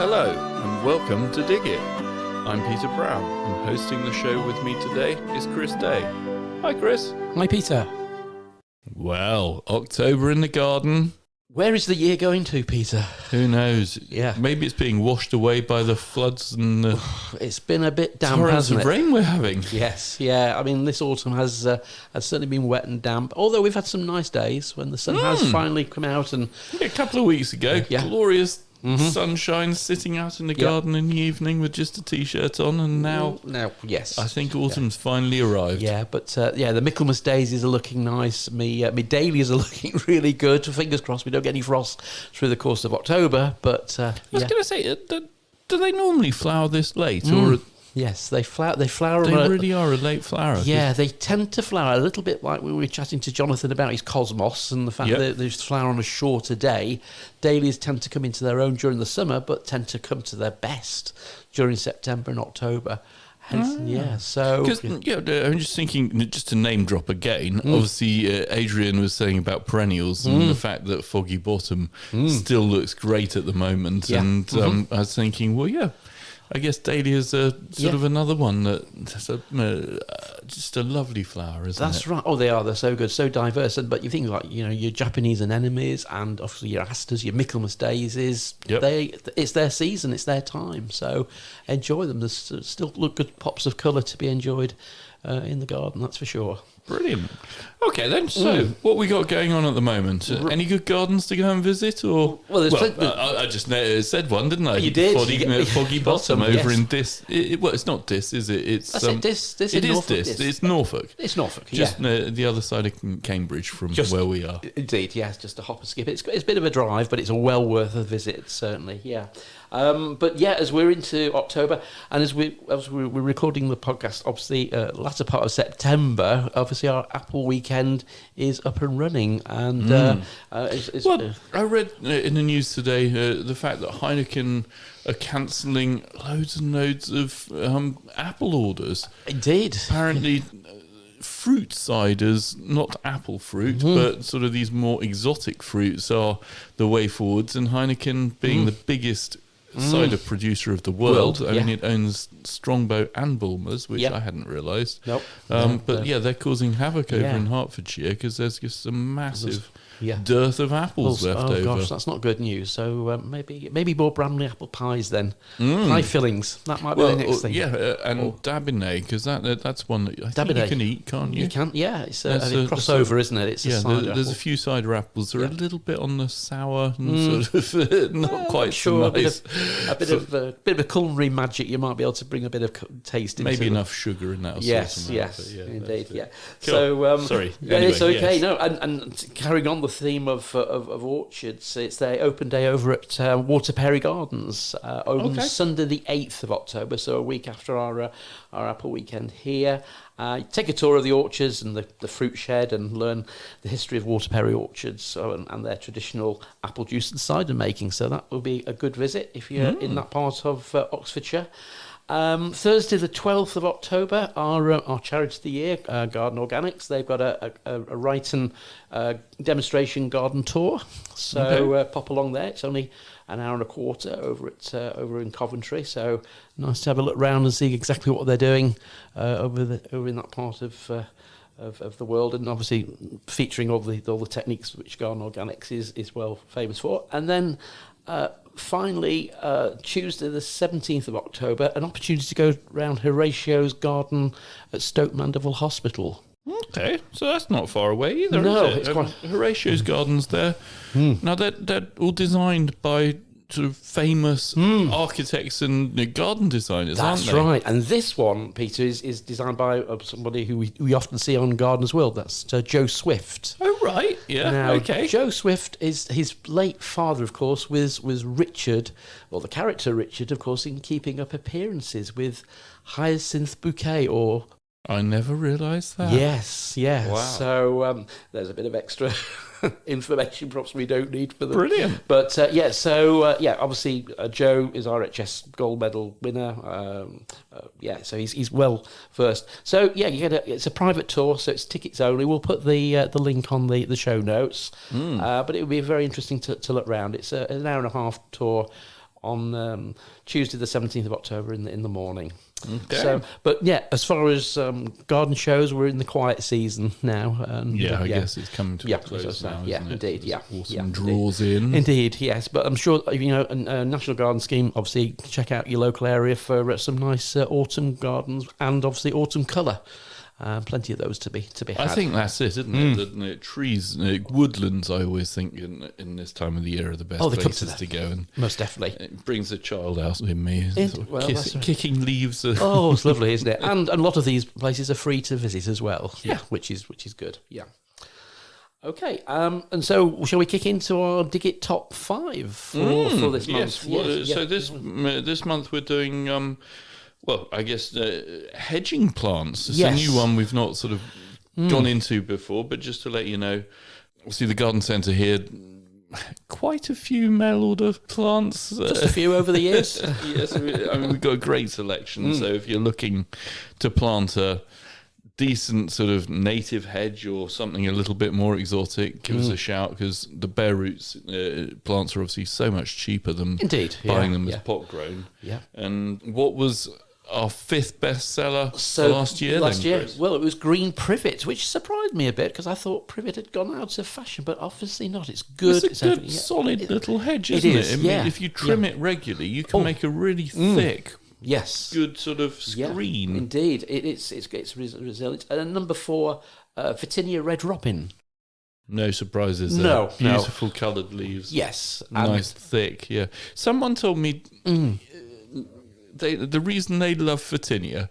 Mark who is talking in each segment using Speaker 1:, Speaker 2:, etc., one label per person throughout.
Speaker 1: Hello and welcome to Dig It. I'm Peter Brown and hosting the show with me today is Chris Day. Hi Chris.
Speaker 2: Hi Peter.
Speaker 1: Well, October in the garden.
Speaker 2: Where is the year going to, Peter?
Speaker 1: Who knows?
Speaker 2: Yeah.
Speaker 1: Maybe it's being washed away by the floods and the
Speaker 2: It's been a bit damp,
Speaker 1: torrents
Speaker 2: hasn't
Speaker 1: of
Speaker 2: it?
Speaker 1: rain we're having.
Speaker 2: Yes, yeah. I mean, this autumn has certainly been wet and damp, although we've had some nice days when the sun has finally come out and...
Speaker 1: A couple of weeks ago, glorious sunshine, sitting out in the garden in the evening with just a t-shirt on, and now
Speaker 2: yes,
Speaker 1: I think autumn's finally arrived.
Speaker 2: Yeah, but the Michaelmas daisies are looking nice. Me dahlias are looking really good. Fingers crossed we don't get any frost through the course of October. But
Speaker 1: I was going to say, do they normally flower this late, or
Speaker 2: yes, they flower. They flower.
Speaker 1: They really are a late flower.
Speaker 2: Yeah, they tend to flower a little bit like we were chatting to Jonathan about his cosmos and the fact that they flower on a shorter day. Dahlias tend to come into their own during the summer, but tend to come to their best during September and October. Hence, so...
Speaker 1: I'm just thinking, just to name drop again, obviously Adrian was saying about perennials and the fact that Foggy Bottom still looks great at the moment. Yeah. And I was thinking, well, I guess dahlias are sort of another one that's just a lovely flower, isn't it?
Speaker 2: That's right. Oh, they are. They're so good, so diverse. But you think like, your Japanese anemones and obviously your asters, your Michaelmas daisies, it's their season, it's their time. So enjoy them. There's still good pops of colour to be enjoyed in the garden, that's for sure.
Speaker 1: Brilliant. Okay then, so what we got going on at the moment? Any good gardens to go and visit? Or I just said one, didn't I?
Speaker 2: You did.
Speaker 1: Foggy Bottom over in Dis. It's not Dis, is it? It's
Speaker 2: Dis.
Speaker 1: It is Dis. It's Norfolk.
Speaker 2: It's Norfolk.
Speaker 1: Just the other side of Cambridge from where we are.
Speaker 2: Indeed, yes, just a hop and skip. It's a bit of a drive, but it's well worth a visit, certainly. Yeah. As we're into October and as we're recording the podcast, obviously latter part of September, obviously our Apple weekend is up and running, and
Speaker 1: I read in the news today the fact that Heineken are cancelling loads and loads of Apple orders.
Speaker 2: Indeed,
Speaker 1: apparently. Fruit ciders, not apple fruit, but sort of these more exotic fruits are the way forwards, and Heineken being the biggest cider producer of the world. I mean, it owns Strongbow and Bulmers, which I hadn't realised.
Speaker 2: Nope.
Speaker 1: They're causing havoc over in Hertfordshire because there's just a massive dearth of apples left over. Oh gosh,
Speaker 2: that's not good news. So maybe more Bramley apple pies then. Pie fillings. That might be the next thing.
Speaker 1: Yeah, and Dabinet, because that's one that I think you can eat, can't you?
Speaker 2: You can, yeah. It's a crossover, isn't it? It's a cider
Speaker 1: there's
Speaker 2: apple.
Speaker 1: a few cider apples. They're a little bit on the sour and sort of not quite so nice.
Speaker 2: A bit of a culinary magic. You might be able to bring a bit of taste into
Speaker 1: maybe enough sugar in that.
Speaker 2: Yes, indeed, yeah.
Speaker 1: Cool. So sorry.
Speaker 2: Anyway, it's okay. Yes. No, and carrying on the theme of orchards, it's their open day over at Waterperry Gardens on Sunday the 8th of October, so a week after our Apple weekend here. Take a tour of the orchards and the fruit shed and learn the history of Waterperry orchards and their traditional apple juice and cider making. So that will be a good visit if you're in that part of Oxfordshire. Thursday the 12th of October, our charity of the year, Garden Organics, they've got a Wrighton demonstration garden tour, so pop along there. It's only an hour and a quarter over in Coventry, so nice to have a look round and see exactly what they're doing over in that part of the world, and obviously featuring all the techniques which Garden Organics is well famous for. And then finally, Tuesday the 17th of October, an opportunity to go round Horatios Garden at Stoke Mandeville Hospital.
Speaker 1: Okay, so that's not far away either,
Speaker 2: no,
Speaker 1: is it?
Speaker 2: It's quite...
Speaker 1: Horatios Gardens there. Now, they're all designed by sort of famous architects and garden designers, aren't they?
Speaker 2: That's right. And this one, Peter, is designed by somebody who we often see on Gardeners World. That's Joe Swift.
Speaker 1: Oh, right. Yeah,
Speaker 2: now,
Speaker 1: okay.
Speaker 2: Joe Swift is his late father, of course, was Richard, well, the character Richard, of course, in Keeping Up Appearances with Hyacinth Bouquet, or...
Speaker 1: I never realised that.
Speaker 2: Yes.
Speaker 1: Wow.
Speaker 2: So there's a bit of extra information perhaps we don't need for them.
Speaker 1: Brilliant.
Speaker 2: But obviously Joe is RHS gold medal winner. So he's well versed. So it's a private tour, so it's tickets only. We'll put the link on the show notes. But it would be very interesting to look round. It's an hour and a half tour on Tuesday the 17th of October in the morning.
Speaker 1: Okay.
Speaker 2: So, but yeah, as far as garden shows, we're in the quiet season now. And,
Speaker 1: I guess it's coming to a close
Speaker 2: so,
Speaker 1: now,
Speaker 2: yeah,
Speaker 1: isn't it?
Speaker 2: indeed, yeah.
Speaker 1: Autumn draws in.
Speaker 2: Indeed, yes. But I'm sure, National Garden Scheme, obviously, check out your local area for some nice autumn gardens and obviously autumn colour. Plenty of those to be had.
Speaker 1: I think that's it, isn't it? The trees, woodlands, I always think in this time of the year are the best places to go. And
Speaker 2: most definitely.
Speaker 1: It brings a child out in me. Kicking leaves.
Speaker 2: Oh, it's lovely, isn't it? And a lot of these places are free to visit as well.
Speaker 1: Yeah.
Speaker 2: Which is good. Yeah. Okay, and so shall we kick into our Dig It top 5 for this month?
Speaker 1: Yes. So this month we're doing... well, I guess hedging plants. It's a new one we've not sort of gone into before, but just to let you know, obviously the garden centre here, quite a few mail order plants.
Speaker 2: Just a few over the years.
Speaker 1: Yes, we've got a great selection. So if you're looking to plant a decent sort of native hedge or something a little bit more exotic, give us a shout, because the bare roots plants are obviously so much cheaper than buying them as pot grown.
Speaker 2: Yeah.
Speaker 1: And what was our 5th bestseller last year?
Speaker 2: Well, it was green privet, which surprised me a bit because I thought privet had gone out of fashion, but obviously not. It's good.
Speaker 1: It's a good, solid little hedge, isn't it? I mean, if you trim it regularly, you can make a really thick, good sort of screen.
Speaker 2: Yeah, indeed, it's resilient. And number 4, Vitinia Red Robin.
Speaker 1: No surprises there.
Speaker 2: No,
Speaker 1: beautiful coloured leaves.
Speaker 2: Yes,
Speaker 1: nice, thick. Yeah. Someone told me. The reason they love Vitinia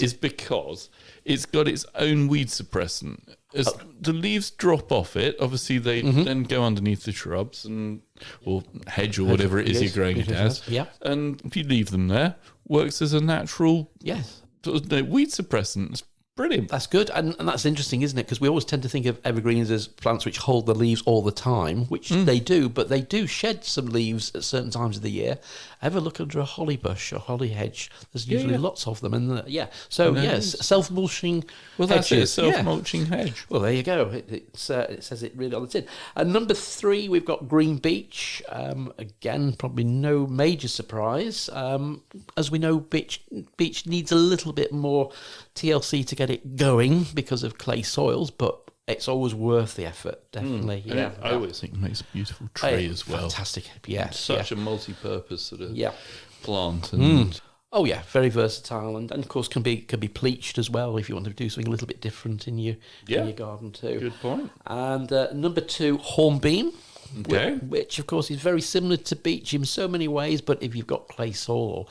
Speaker 1: is because it's got its own weed suppressant. As the leaves drop off it, obviously they then go underneath the shrubs or hedge or whatever it is you're growing it as.
Speaker 2: Yeah.
Speaker 1: And if you leave them there, works as a natural weed suppressant. It's brilliant.
Speaker 2: That's good, and that's interesting, isn't it? Because we always tend to think of evergreens as plants which hold the leaves all the time, which they do, but they do shed some leaves at certain times of the year. Ever look under a holly bush or holly hedge? There's usually lots of them, and self-mulching.
Speaker 1: Well, that's it, self-mulching hedge.
Speaker 2: Well, there you go. It says it really on the tin. And number 3, we've got green beech. Again, probably no major surprise. As we know, beech needs a little bit more TLC to get it going because of clay soils, but it's always worth the effort, definitely.
Speaker 1: I always think it makes a beautiful tree as well.
Speaker 2: Fantastic, yeah.
Speaker 1: Such a multi-purpose sort of plant. And
Speaker 2: Oh yeah, very versatile, and of course can be pleached as well if you want to do something a little bit different in your garden too.
Speaker 1: Good point.
Speaker 2: And number 2, hornbeam.
Speaker 1: Okay.
Speaker 2: Which of course is very similar to beech in so many ways, but if you've got clay soil or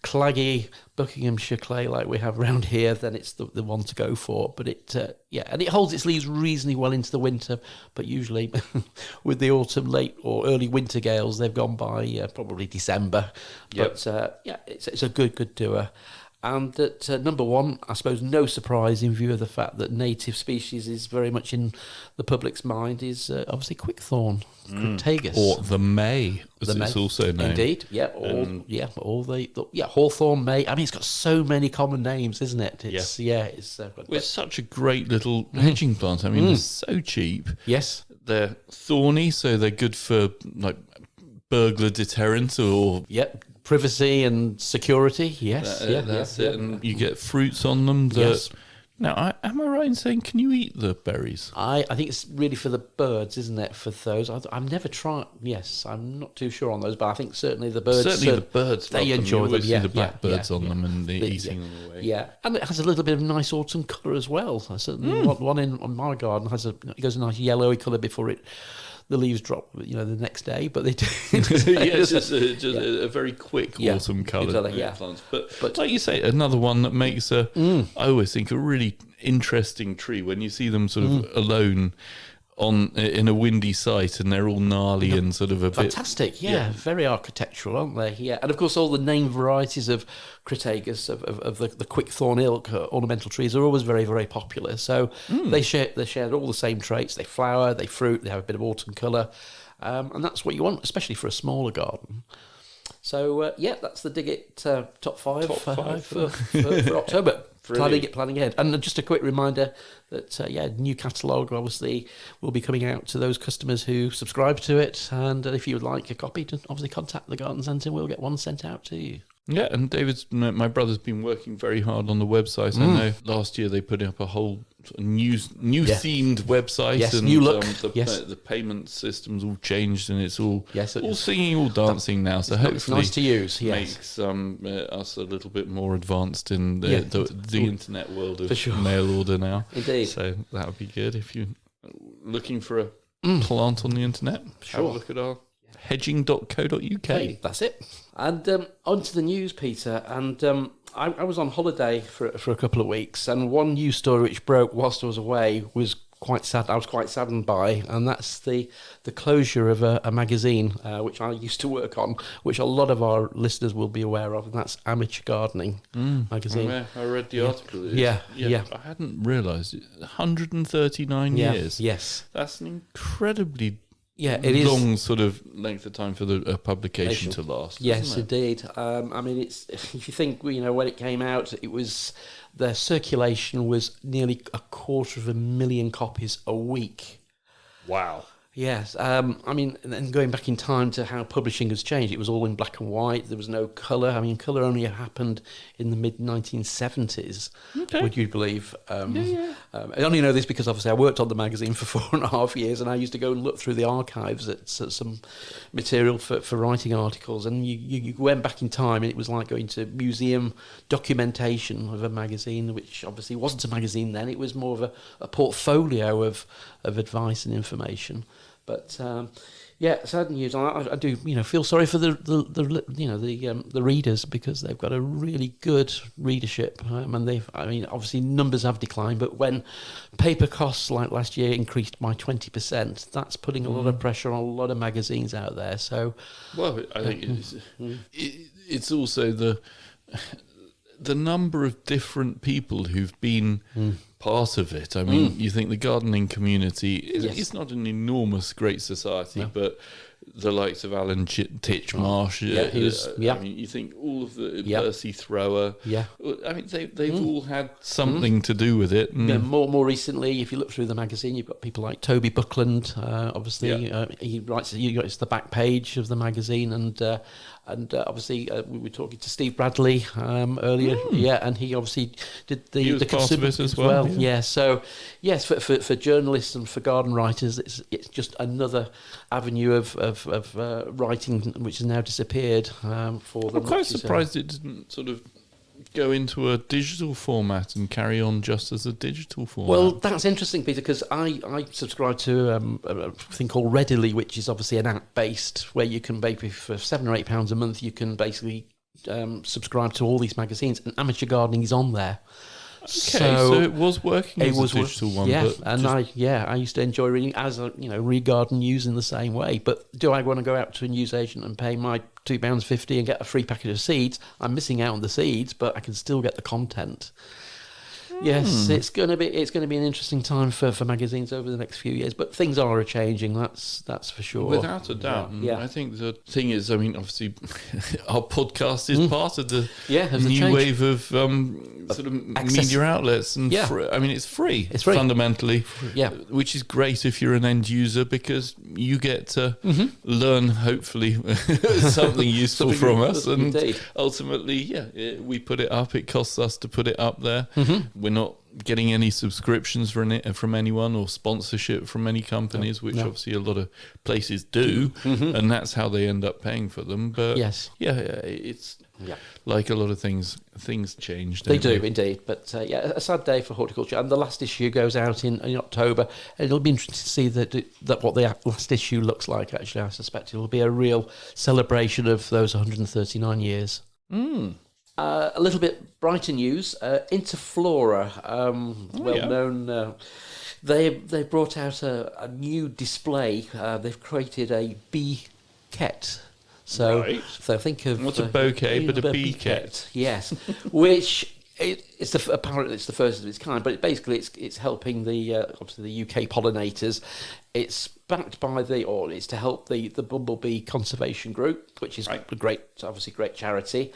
Speaker 2: claggy Buckinghamshire clay like we have around here, then it's the one to go for. But and it holds its leaves reasonably well into the winter, but usually with the autumn, late or early winter gales, they've gone by probably December.
Speaker 1: Yep.
Speaker 2: But it's a good doer. And at number 1, I suppose no surprise in view of the fact that native species is very much in the public's mind, is obviously quickthorn, Crataegus.
Speaker 1: Or the May, as it's also known.
Speaker 2: Indeed, hawthorn, May. I mean, it's got so many common names, isn't it? It's
Speaker 1: such a great little hedging plant. I mean, they're so cheap.
Speaker 2: Yes.
Speaker 1: They're thorny, so they're good for like burglar deterrent or...
Speaker 2: Yep. Privacy and security, yes.
Speaker 1: That's it. And you get fruits on them. Now, am I right in saying, can you eat the berries?
Speaker 2: I think it's really for the birds, isn't it, for those? I've never tried. Yes, I'm not too sure on those, but I think certainly the birds...
Speaker 1: Certainly the birds
Speaker 2: they
Speaker 1: love
Speaker 2: enjoy
Speaker 1: them. You
Speaker 2: them,
Speaker 1: see the blackbirds on them and they're eating them away.
Speaker 2: Yeah, and it has a little bit of nice autumn colour as well. Certainly one in my garden it goes a nice yellowy colour before the leaves drop, the next day, but they do.
Speaker 1: It's just a very quick autumn colour. Plants. But like you say, another one that makes I always think, a really interesting tree when you see them sort of alone in a windy site and they're all gnarly and sort of a
Speaker 2: fantastic, very architectural, aren't they? Yeah, and of course all the named varieties of Crataegus of the quickthorn ilk ornamental trees are always very, very popular. So they share all the same traits. They flower, they fruit, they have a bit of autumn colour, and that's what you want, especially for a smaller garden. So that's the Dig It top 5 for October. planning ahead. And just a quick reminder that new catalogue obviously will be coming out to those customers who subscribe to it. And if you would like a copy, to obviously contact the Garden Centre. We'll get one sent out to you.
Speaker 1: Yeah, and my brother's been working very hard on the website. I know last year they put up a whole new themed website.
Speaker 2: Yes,
Speaker 1: and
Speaker 2: new look.
Speaker 1: The payment system's all changed, and it's all
Speaker 2: all
Speaker 1: singing, all dancing now. So hopefully
Speaker 2: it's nice to use.
Speaker 1: Makes us a little bit more advanced in the internet world of mail order now.
Speaker 2: Indeed.
Speaker 1: So that would be good if you're looking for a plant on the internet. Have a look at our hedging.co.uk.
Speaker 2: Hey, that's it. And on to the news, Peter. And I was on holiday for a couple of weeks, and one news story which broke whilst I was away was quite sad. I was quite saddened by, and that's the closure of a magazine which I used to work on, which a lot of our listeners will be aware of, and that's Amateur Gardening magazine.
Speaker 1: Oh, yeah, I read the article.
Speaker 2: Yeah.
Speaker 1: I hadn't realised it. 139 years.
Speaker 2: Yes,
Speaker 1: that's an incredibly
Speaker 2: it is
Speaker 1: long sort of length of time for the publication to last.
Speaker 2: Yes, indeed. I mean, it's if you think when it came out, it was their circulation was nearly 250,000 copies a week.
Speaker 1: Wow.
Speaker 2: Yes, I mean, and then going back in time to how publishing has changed, it was all in black and white. There was no colour. I mean, colour only happened in the mid-1970s, would you believe? I only know this because obviously I worked on the magazine for 4.5 years, and I used to go and look through the archives at some material for writing articles, and you went back in time, and it was like going to museum documentation of a magazine, which obviously wasn't a magazine then. It was more of a portfolio of advice and information. But sad news. I do feel sorry for the readers, because they've got a really good readership, and obviously numbers have declined, but when paper costs like last year increased by 20%, that's putting a lot of pressure on a lot of magazines out there. So,
Speaker 1: well, I think it's also the number of different people who've been part of it. I mean, you think the gardening community is not an enormous great society, but the likes of Alan Titchmarsh, I mean, you think all of the Percy Thrower. Yeah, I mean, they've all had something to do with it.
Speaker 2: Yeah, more recently, if you look through the magazine, you've got people like Toby Buckland. Obviously, he writes. It's the back page of the magazine, and obviously we were talking to Steve Bradley earlier. And he obviously did the
Speaker 1: part of it as well.
Speaker 2: So yes, for journalists and for garden writers, it's just another avenue of writing which has now disappeared for them.
Speaker 1: I'm quite surprised it didn't sort of go into a digital format and carry on just as a digital format.
Speaker 2: Well, that's interesting, Peter, because I subscribe to a thing called Readily, which is obviously an app-based, where you can basically, for £7 or £8 a month, you can basically subscribe to all these magazines, and Amateur Gardening is on there.
Speaker 1: Okay, so it was working as a digital one.
Speaker 2: I used to enjoy reading, as read garden news in the same way. But do I want to go out to a newsagent and pay my £2.50 and get a free packet of seeds? I'm missing out on the seeds, but I can still get the content. Yes, it's going to be an interesting time for magazines over the next few years, but things are changing. That's for sure,
Speaker 1: without a doubt. Yeah. I think the thing is, I mean, obviously, our podcast is part of the new wave of sort of media outlets, and I mean, it's free. It's free fundamentally, which is great if you're an end user, because you get to learn hopefully something useful from us, and ultimately, we put it up. It costs us to put it up there. We're not getting any subscriptions from anyone or sponsorship from any companies, which obviously a lot of places do, and that's how they end up paying for them. But it's like a lot of things change.
Speaker 2: They do indeed. But a sad day for horticulture. And the last issue goes out in October. And it'll be interesting to see that what the last issue looks like. Actually, I suspect it will be a real celebration of those 139 years. A little bit brighter news. Into Flora, well-known. They brought out a new display. They've created a bouquet. So think of
Speaker 1: not a bouquet, but a bouquet.
Speaker 2: Yes, which apparently it's the first of its kind. But it's helping obviously the UK pollinators. It's backed by it's to help the Bumblebee Conservation Group, which is a great charity.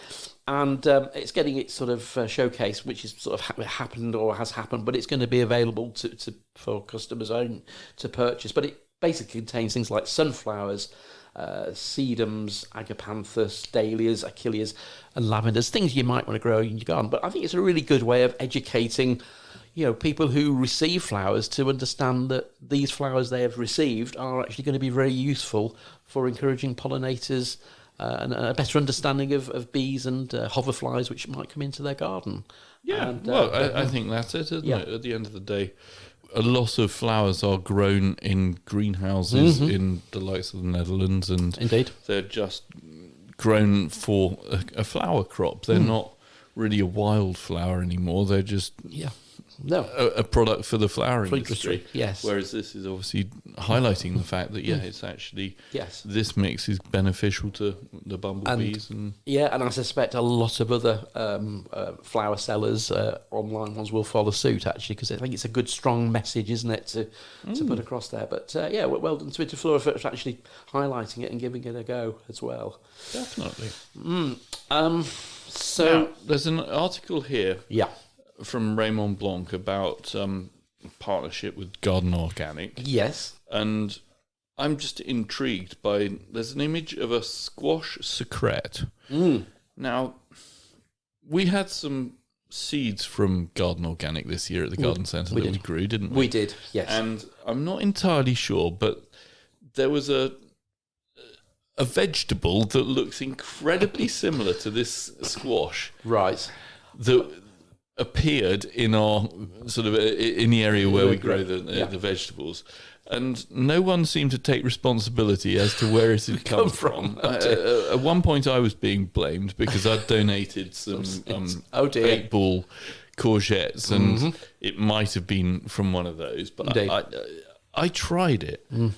Speaker 2: And it's getting its sort of showcase, which is sort of happened or has happened, but it's going to be available for customers own to purchase. But it basically contains things like sunflowers, sedums, agapanthus, dahlias, achilles, and lavenders, things you might want to grow in your garden. But I think it's a really good way of educating, people who receive flowers to understand that these flowers they have received are actually going to be very useful for encouraging pollinators and a better understanding of bees and hoverflies which might come into their garden.
Speaker 1: Yeah,
Speaker 2: and,
Speaker 1: I think that's it, isn't it? At the end of the day, a lot of flowers are grown in greenhouses in the likes of the Netherlands, and
Speaker 2: indeed,
Speaker 1: they're just grown for a flower crop. They're not really a wildflower anymore. They're just a product for the flowering industry.
Speaker 2: Yes.
Speaker 1: Whereas this is obviously highlighting the fact that it's actually this mix is beneficial to the bumblebees and
Speaker 2: I suspect a lot of other flower sellers, online ones, will follow suit actually, because I think it's a good strong message, isn't it, to put across there. But well done to Flora for actually highlighting it and giving it a go as well.
Speaker 1: Definitely.
Speaker 2: So
Speaker 1: now, there's an article here.
Speaker 2: Yeah.
Speaker 1: From Raymond Blanc about partnership with Garden Organic.
Speaker 2: Yes.
Speaker 1: And I'm just intrigued by... There's an image of a squash secrete. Now, we had some seeds from Garden Organic this year at the garden centre that we grew, didn't we?
Speaker 2: We did, yes.
Speaker 1: And I'm not entirely sure, but there was a vegetable that looks incredibly similar to this squash.
Speaker 2: Right.
Speaker 1: That appeared in our sort of in the area where we grow the vegetables, and no one seemed to take responsibility as to where it had come from. At one point, I was being blamed because I'd donated some 8-ball courgettes, and it might have been from one of those. But I tried it, and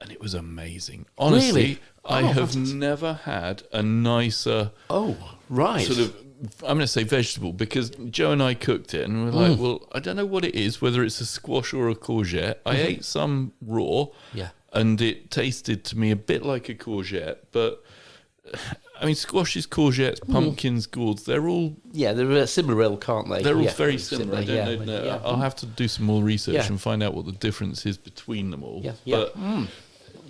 Speaker 1: it was amazing. Honestly,
Speaker 2: really?
Speaker 1: I have never had a nicer sort of, I'm going to say vegetable, because Joe and I cooked it and we're like, well, I don't know what it is, whether it's a squash or a courgette. I ate some raw and it tasted to me a bit like a courgette, but I mean, squashes, courgettes, pumpkins, gourds, they're all...
Speaker 2: Yeah, they're similar ilk, aren't they?
Speaker 1: They're all very similar. I don't know.
Speaker 2: Yeah.
Speaker 1: I'll have to do some more research and find out what the difference is between them all. But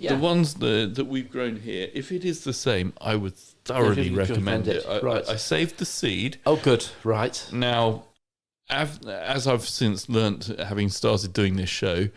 Speaker 1: the ones that we've grown here, if it is the same, I would thoroughly recommend it. I saved the seed.
Speaker 2: Oh, good. Right.
Speaker 1: Now, as I've since learnt, having started doing this show,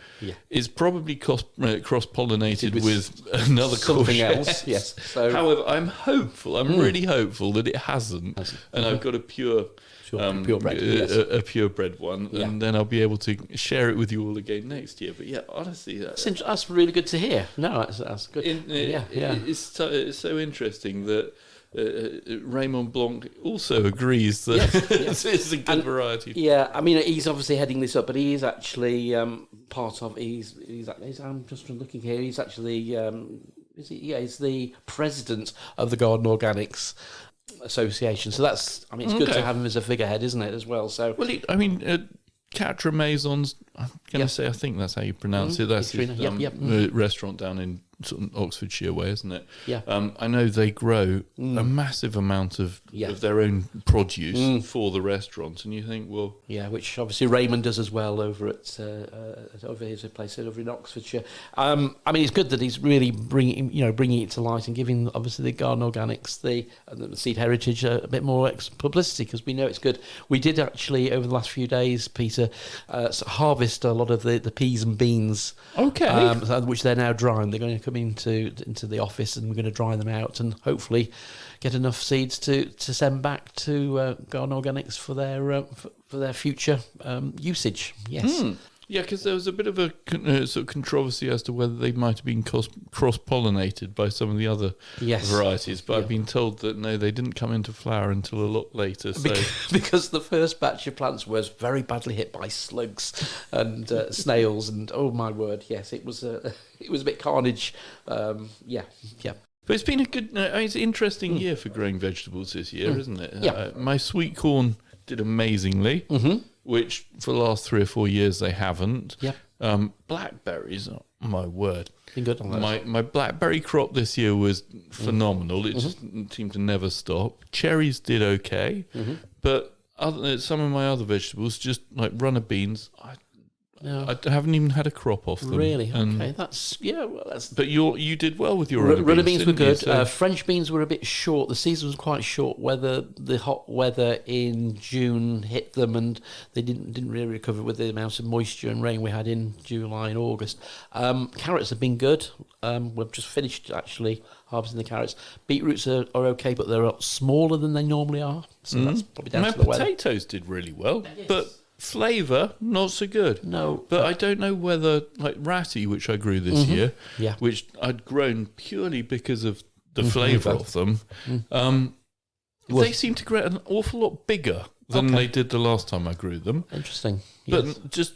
Speaker 1: it's probably cross-pollinated with another
Speaker 2: something
Speaker 1: courgette.
Speaker 2: else. Yes. So,
Speaker 1: however, I'm hopeful. I'm really hopeful that it hasn't. And I've got a purebred, a purebred one, and then I'll be able to share it with you all again next year. But honestly,
Speaker 2: that's really good to hear. No, that's good.
Speaker 1: It's so interesting that Raymond Blanc also agrees that it's a good variety.
Speaker 2: Yeah, I mean, he's obviously heading this up, but he is actually part of. He's I'm just looking here. He's actually he's the president of the Garden Organics Association. So that's, I mean, it's good to have him as a figurehead, isn't it, as well? So
Speaker 1: Catron Maisons, I'm going to say, I think that's how you pronounce it. That's his restaurant down in sort of Oxfordshire way, isn't it?
Speaker 2: Yeah.
Speaker 1: I know they grow a massive amount of their own produce for the restaurant, and you think, well...
Speaker 2: Yeah, which obviously Raymond does as well over at over his place over in Oxfordshire. I mean, it's good that he's really bringing it to light and giving, obviously, the Garden Organics, the Seed Heritage, a bit more publicity, because we know it's good. We did actually, over the last few days, Peter, harvest a lot of the peas and beans, which they're now drying. They're going to come into the office, and we're going to dry them out and hopefully get enough seeds to send back to Garden Organics for their future usage. Yes.
Speaker 1: Yeah, because there was a bit of a sort of controversy as to whether they might have been cross-pollinated by some of the other varieties, but I've been told that no, they didn't come into flower until a lot later. So.
Speaker 2: Because the first batch of plants was very badly hit by slugs and snails, and oh my word, yes, it was a bit carnage. But
Speaker 1: it's been a good, it's an interesting year for growing vegetables this year, isn't it?
Speaker 2: Yeah.
Speaker 1: My sweet corn did amazingly. Which for the last 3 or 4 years they haven't.
Speaker 2: Yep.
Speaker 1: Blackberries, oh, my word.
Speaker 2: Been good on those.
Speaker 1: My blackberry crop this year was phenomenal. It just seemed to never stop. Cherries did okay, but some of my other vegetables, just like runner beans, I haven't even had a crop off them.
Speaker 2: Really?
Speaker 1: And
Speaker 2: Okay, that's...
Speaker 1: But you did well with your
Speaker 2: runner beans were good.
Speaker 1: So.
Speaker 2: French beans were a bit short. The season was quite short. The hot weather in June hit them, and they didn't really recover with the amount of moisture and rain we had in July and August. Carrots have been good. We've just finished actually harvesting the carrots. Beetroots are okay, but they're a lot smaller than they normally are. So that's probably down to the weather.
Speaker 1: Potatoes did really well, but flavour not so good.
Speaker 2: No,
Speaker 1: but I don't know whether like ratty, which I grew this year, which I'd grown purely because of the flavour of them. They seem to grow an awful lot bigger than they did the last time I grew them.
Speaker 2: Interesting,
Speaker 1: but just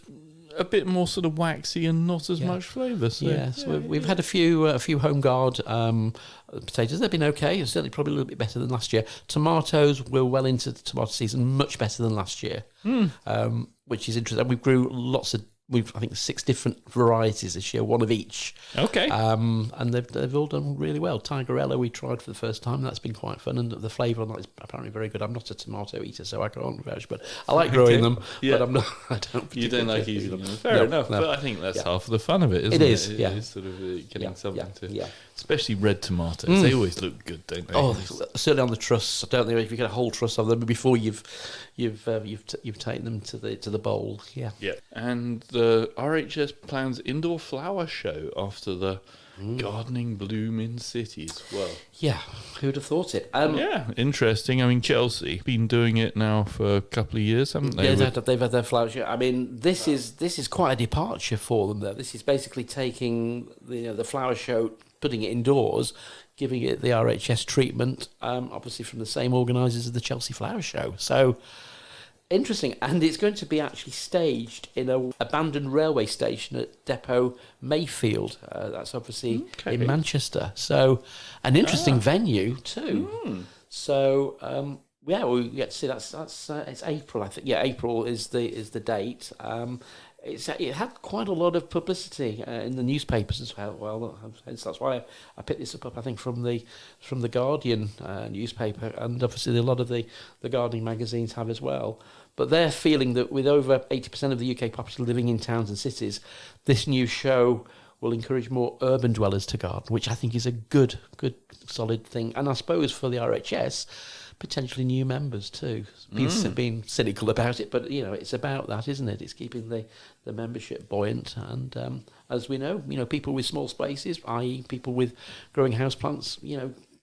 Speaker 1: a bit more sort of waxy and not as much flavour. So,
Speaker 2: we've had a few home guard potatoes. They've been okay. Certainly, probably a little bit better than last year. Tomatoes, we're well into the tomato season, much better than last year, which is interesting. We grew I think 6 different varieties this year, one of each.
Speaker 1: Okay.
Speaker 2: And they've all done really well. Tigerella we tried for the first time. That's been quite fun, and the flavour on that is apparently very good. I'm not a tomato eater, so I can't vouch, but I like growing them.
Speaker 1: Yeah.
Speaker 2: But I'm not. I don't.
Speaker 1: You don't like eating them. Fair enough. No. But I think that's half of the fun of it, isn't it?
Speaker 2: It is.
Speaker 1: It is sort of getting something to. Especially red tomatoes. They always look good, don't they?
Speaker 2: Oh, certainly on the truss. I don't know if you get a whole truss of them before you've taken them to the bowl. Yeah.
Speaker 1: Yeah. And the RHS plans indoor flower show after the gardening bloom in cities. Well,
Speaker 2: yeah. Who'd have thought it?
Speaker 1: Yeah, interesting. I mean, Chelsea been doing it now for a couple of years, haven't they?
Speaker 2: Yeah, they've had their flower show. I mean, this is quite a departure for them, though. This is basically taking the flower show, putting it indoors, giving it the RHS treatment, obviously from the same organisers as the Chelsea Flower Show. So, interesting. And it's going to be actually staged in an abandoned railway station at Depot Mayfield. That's obviously in Manchester. So, an interesting venue too. So, we get to see it's April, I think. Yeah, April is the date. It had quite a lot of publicity in the newspapers as well. Well, hence that's why I picked this up. I think from the Guardian newspaper, and obviously a lot of the gardening magazines have as well. But they're feeling that with over 80% of the UK population living in towns and cities, this new show will encourage more urban dwellers to garden, which I think is a good solid thing. And I suppose for the RHS, potentially new members too. People have been cynical about it, but it's about that, isn't it? It's keeping the membership buoyant, and as we know, people with small spaces, i.e., people with growing houseplants,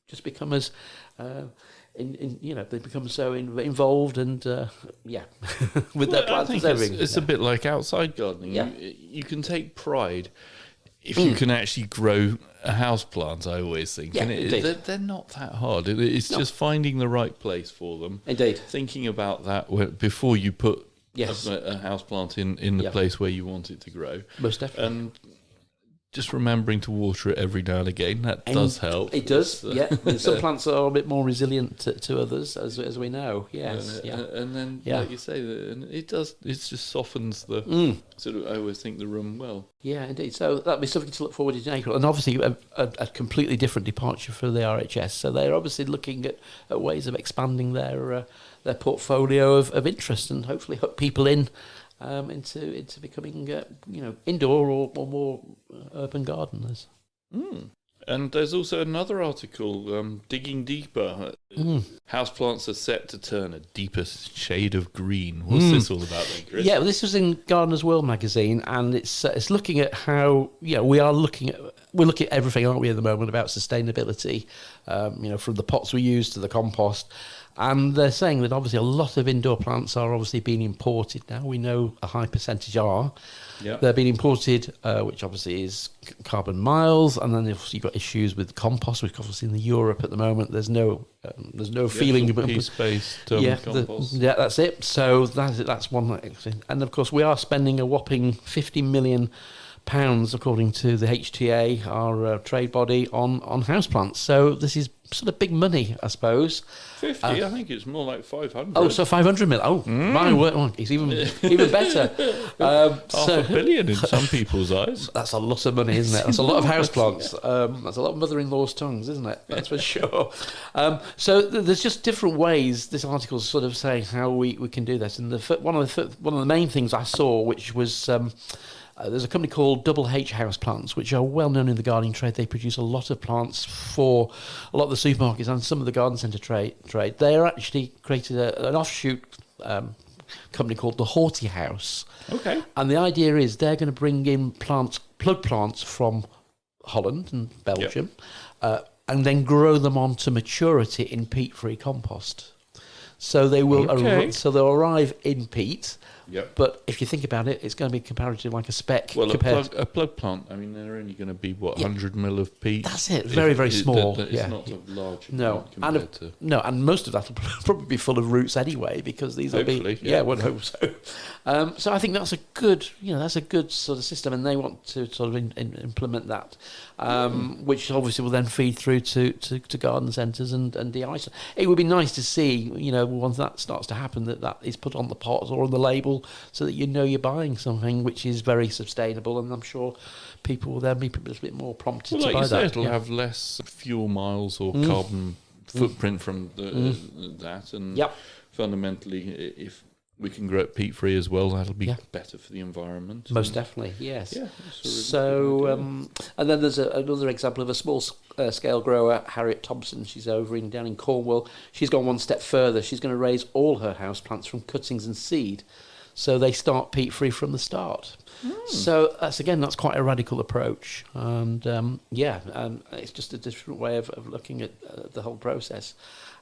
Speaker 2: just become as they become so involved and with their plants and everything.
Speaker 1: It's a bit like outside gardening.
Speaker 2: Yeah.
Speaker 1: You can take pride if you can actually grow a house plant, I always think.
Speaker 2: Yeah,
Speaker 1: they're not that hard. It's just finding the right place for them.
Speaker 2: Indeed.
Speaker 1: Thinking about that before you put a house plant in the place where you want it to grow.
Speaker 2: Most definitely.
Speaker 1: And just remembering to water it every now and again, that does help.
Speaker 2: It does, yeah. Some plants are a bit more resilient to others, as we know. Yes,
Speaker 1: and then, like you say, it just softens the sort of. I always think the room well.
Speaker 2: Yeah, indeed. So that'll be something to look forward to in April, and obviously a completely different departure for the RHS. So they're obviously looking at ways of expanding their portfolio of interest, and hopefully hook people in. Into becoming indoor or more urban gardeners.
Speaker 1: And there's also another article, Digging Deeper. Houseplants are set to turn a deeper shade of green. What's this all about then, Chris?
Speaker 2: Yeah, well, this was in Gardener's World magazine, and it's looking at how we're looking at everything, aren't we, at the moment, about sustainability. From the pots we use to the compost. And they're saying that obviously a lot of indoor plants are obviously being imported now. We know a high percentage are. Yep. They're being imported, which obviously is carbon miles, and then obviously you've got issues with compost, which obviously in Europe at the moment there's no feeling of
Speaker 1: peace-based compost.
Speaker 2: That's it. So that's one. And of course we are spending a whopping £50 million, according to the HTA, our trade body, on houseplants. So this is sort of big money, I suppose.
Speaker 1: 50, I think it's more like 500.
Speaker 2: Oh, so 500 million. Oh, my word, oh, it's even better.
Speaker 1: $500 million in some people's eyes.
Speaker 2: That's a lot of money, isn't it? That's a lot of houseplants. That's a lot of mother-in-law's tongues, isn't it? That's for sure. So there's just different ways. This article's sort of saying how we can do this. And one of the main things I saw, which was there's a company called Double H House Plants, which are well known in the gardening trade. They produce a lot of plants for a lot of the supermarkets and some of the garden centre trade. They are actually created an offshoot company called the Horty House.
Speaker 1: Okay.
Speaker 2: And the idea is they're going to bring in plug plants from Holland and Belgium, and then grow them on to maturity in peat-free compost. So they will they'll arrive in peat.
Speaker 1: Yep.
Speaker 2: But if you think about it, it's going to be comparatively like a speck.
Speaker 1: Well, a plug plant, I mean, they're only going to be, 100 mil of peat?
Speaker 2: That's it. Very, very small.
Speaker 1: It's not a large
Speaker 2: no.
Speaker 1: compared to...
Speaker 2: No, and most of that will probably be full of roots anyway, because these will be... Yeah, one hopes so. So I think that's a good, sort of system, and they want to sort of implement that, which obviously will then feed through to garden centres and DIY. It would be nice to see, once that starts to happen, that is put on the pots or on the label, so that you're buying something which is very sustainable, and I'm sure people will then be a little bit more prompted to buy that.
Speaker 1: It'll have less fuel miles or carbon footprint from that, and fundamentally, if we can grow it peat-free as well, that'll be better for the environment.
Speaker 2: Most definitely, yes.
Speaker 1: Yeah,
Speaker 2: so, and then there's another example of a small scale grower, Harriet Thompson. She's down in Cornwall. She's gone one step further. She's going to raise all her houseplants from cuttings and seed, so they start peat-free from the start. So that's quite a radical approach, and it's just a different way of looking at the whole process.